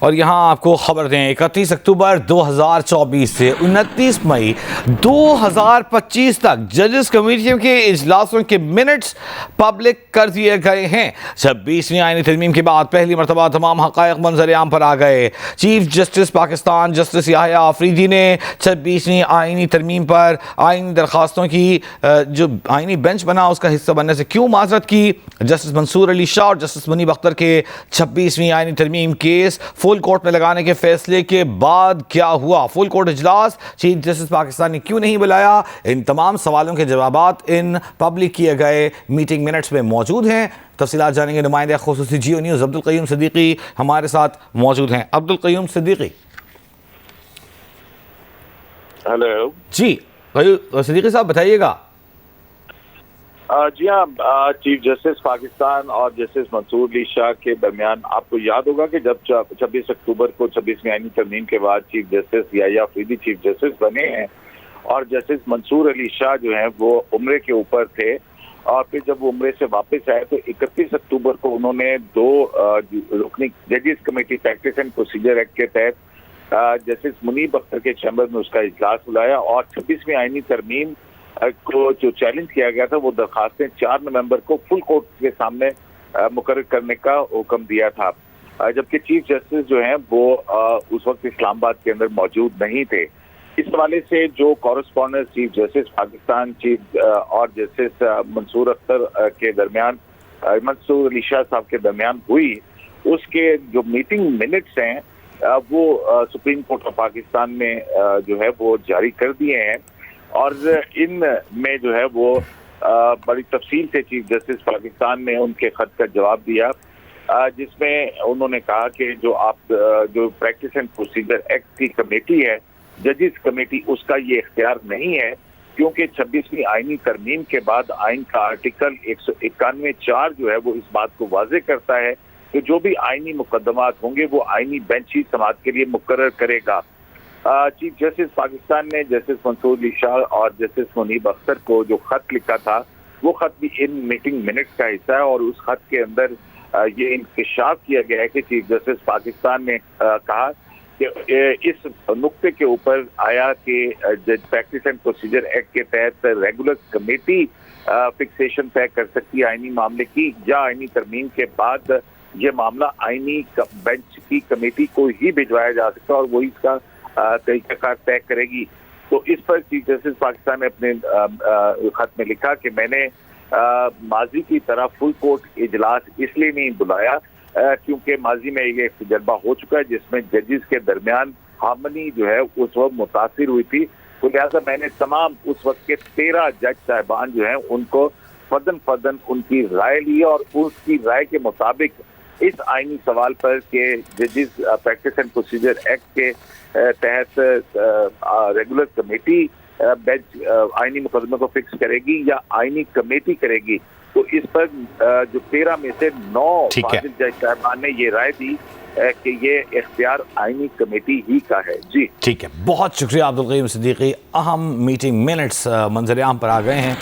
और यहाँ आपको खबर दें 31 अक्टूबर 2024 से 29 मई 2025 तक जजेस कमेटी के इजलासों के मिनट्स पब्लिक कर दिए गए हैं। 26वीं आईनी तरमीम के बाद पहली मरतबा तमाम हक़ाइक़ मंज़र-ए-आम पर आ गए। Chief justice Pakistan justice Yahya Afridi ने 26वीं आईनी तरमीम पर आईनी दरख्वास्तों की जो आईनी बेंच बना उसका हिस्सा बनने से क्यों माज़रत की। जस्टिस मंसूर अली शाह और जस्टिस मुनीब अख्तर के 26वीं आईनी तरमीम केस फुल कोर्ट में लगाने के फैसले के बाद क्या हुआ, फुल कोर्ट इजलास चीफ जस्टिस पाकिस्तान ने क्यों नहीं बुलाया, इन तमाम सवालों के जवाबात इन पब्लिक किए गए मीटिंग मिनट्स में मौजूद हैं। तफसीलात जानेंगे नुमाइंदे खुसूसी जियो न्यूज़ अब्दुल क़य्यूम सिद्दीकी हमारे साथ मौजूद हैं। अब्दुल क़य्यूम सिद्दीकी। हेलो जी सिद्दीकी साहब बताइएगा। जी हाँ, चीफ जस्टिस पाकिस्तान और जस्टिस मंसूर अली शाह के दरमियान आपको याद होगा कि जब 26 अक्टूबर को 26वीं आईनी तरमीम के बाद chief justice Yahya Afridi chief justice बने हैं और जस्टिस मंसूर अली शाह जो हैं वो उम्रे के ऊपर थे और फिर जब वो उम्रे से वापस आए तो 31 अक्टूबर को उन्होंने दो रुकनी जजेस committee practice and procedure act के तहत जस्टिस मुनीब अख्तर के चैम्बर में उसका इजलास बुलाया और 26वीं आईनी तरमीम को जो चैलेंज किया गया था वो दरखास्तें 4 नवंबर को फुल कोर्ट के सामने मुकर्रर करने का हुक्म दिया था, जबकि चीफ जस्टिस जो हैं वो उस वक्त इस्लामाबाद के अंदर मौजूद नहीं थे। इस हवाले से जो correspondence chief justice Pakistan chief और जस्टिस मंसूर अख्तर के दरमियान मंसूर अली शाह साहब के दरमियान हुई, उसके जो मीटिंग मिनट्स हैं वो सुप्रीम कोर्ट ऑफ पाकिस्तान में जो है वो जारी कर दिए हैं और इन में जो है वो बड़ी तफसील से चीफ जस्टिस पाकिस्तान ने उनके खत का जवाब दिया, जिसमें उन्होंने कहा कि जो प्रैक्टिस एंड प्रोसीजर एक्ट की कमेटी है, जजेस कमेटी, उसका ये इख्तियार नहीं है क्योंकि 26वीं आईनी तरमीम के बाद आइन का आर्टिकल 191(4) जो है वो इस बात को वाज़ेह करता है कि जो भी आईनी मुकदमात होंगे वो आईनी बेंच ही समाअत के लिए मुकर्रर करेगा। चीफ जस्टिस पाकिस्तान ने जस्टिस मंसूर अली शाह और जस्टिस मुनीब अख्तर को जो खत लिखा था वो खत भी इन मीटिंग मिनट्स का हिस्सा है और उस खत के अंदर ये इंकशाफ किया गया है कि चीफ जस्टिस पाकिस्तान ने कहा कि इस नुक्ते के ऊपर आया कि प्रैक्टिस एंड प्रोसीजर एक्ट के तहत रेगुलर कमेटी फिक्सेशन तय कर सकती है आईनी मामले की, या आईनी तरमीम के बाद ये मामला आईनी बेंच की कमेटी को ही भिजवाया जा सकता है और वही इसका तरीकाकार तय करेगी। तो इस पर चीफ जस्टिस पाकिस्तान ने अपने खत में लिखा कि मैंने माजी की तरह फुल कोर्ट इजलास इसलिए नहीं बुलाया क्योंकि माजी में ये तजर्बा हो चुका है जिसमें जजेस के दरमियान हार्मनी जो है उस वक्त मुतासिर हुई थी, तो लिहाजा मैंने तमाम उस वक्त के 13 जज साहिबान जो हैं उनको फर्दन उनकी राय ली और उसकी राय के मुताबिक इस आईनी सवाल पर के जजेस प्रैक्टिस एंड प्रोसीजर एक्ट के तहत रेगुलर कमेटी बेंच आईनी मुकदमे को फिक्स करेगी या आईनी कमेटी करेगी, तो इस पर जो 13 में से 9 फाजिल जज साहबान ने ये राय दी कि ये इख्तियार आईनी कमेटी ही का है। जी ठीक है, बहुत शुक्रिया अब्दुल क़य्यूम सिद्दीकी। अहम मीटिंग मिनट्स मंजर आम पर आ गए हैं।